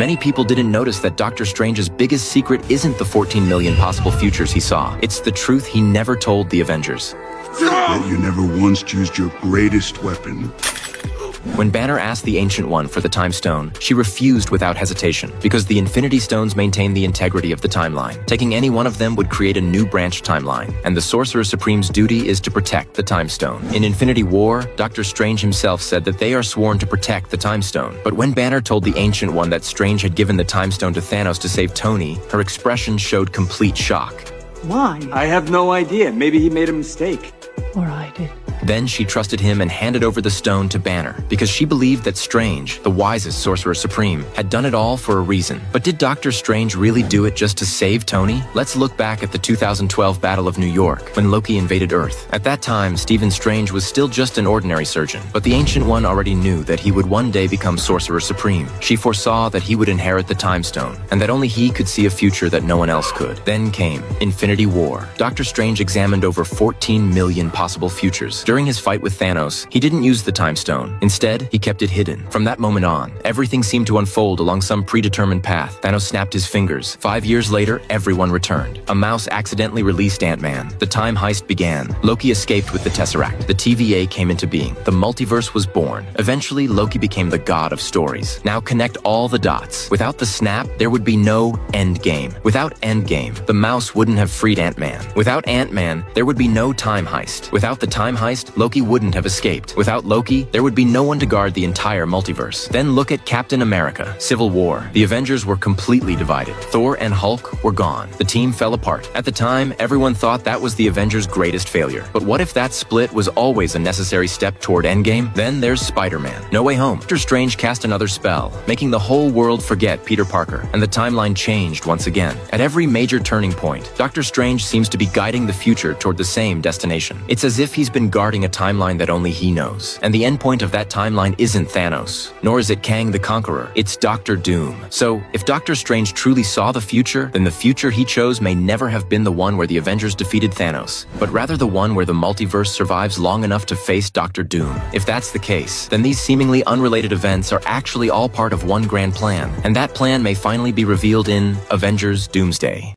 Many people didn't notice that Doctor Strange's biggest secret isn't the 14 million possible futures he saw. It's the truth he never told the Avengers. That you never once used your greatest weapon. When Banner asked the Ancient One for the Time Stone, she refused without hesitation, because the Infinity Stones maintain the integrity of the timeline. Taking any one of them would create a new branch timeline, and the Sorcerer Supreme's duty is to protect the Time Stone. In Infinity War, Doctor Strange himself said that they are sworn to protect the Time Stone. But when Banner told the Ancient One that Strange had given the Time Stone to Thanos to save Tony, her expression showed complete shock. Why? I have no idea. Maybe he made a mistake. Or I did. Then she trusted him and handed over the stone to Banner, because she believed that Strange, the wisest Sorcerer Supreme, had done it all for a reason. But did Doctor Strange really do it just to save Tony? Let's look back at the 2012 Battle of New York, when Loki invaded Earth. At that time, Stephen Strange was still just an ordinary surgeon, but the Ancient One already knew that he would one day become Sorcerer Supreme. She foresaw that he would inherit the Time Stone, and that only he could see a future that no one else could. Then came Infinity War. Doctor Strange examined over 14 million possible futures. During his fight with Thanos, he didn't use the Time Stone. Instead, he kept it hidden. From that moment on, everything seemed to unfold along some predetermined path. Thanos snapped his fingers. 5 years later, everyone returned. A mouse accidentally released Ant-Man. The time heist began. Loki escaped with the Tesseract. The TVA came into being. The multiverse was born. Eventually, Loki became the god of stories. Now connect all the dots. Without the snap, there would be no Endgame. Without Endgame, the mouse wouldn't have freed Ant-Man. Without Ant-Man, there would be no time heist. Without the time heist, Loki wouldn't have escaped. Without Loki, there would be no one to guard the entire multiverse. Then look at Captain America, Civil War. The Avengers were completely divided. Thor and Hulk were gone. The team fell apart. At the time, everyone thought that was the Avengers' greatest failure. But what if that split was always a necessary step toward Endgame? Then there's Spider-Man, No Way Home. Doctor Strange cast another spell, making the whole world forget Peter Parker, and the timeline changed once again. At every major turning point, Doctor Strange seems to be guiding the future toward the same destination. It's as if he's been guarding a timeline that only he knows. And the endpoint of that timeline isn't Thanos, nor is it Kang the Conqueror. It's Doctor Doom. So, if Doctor Strange truly saw the future, then the future he chose may never have been the one where the Avengers defeated Thanos, but rather the one where the multiverse survives long enough to face Doctor Doom. If that's the case, then these seemingly unrelated events are actually all part of one grand plan, and that plan may finally be revealed in Avengers Doomsday.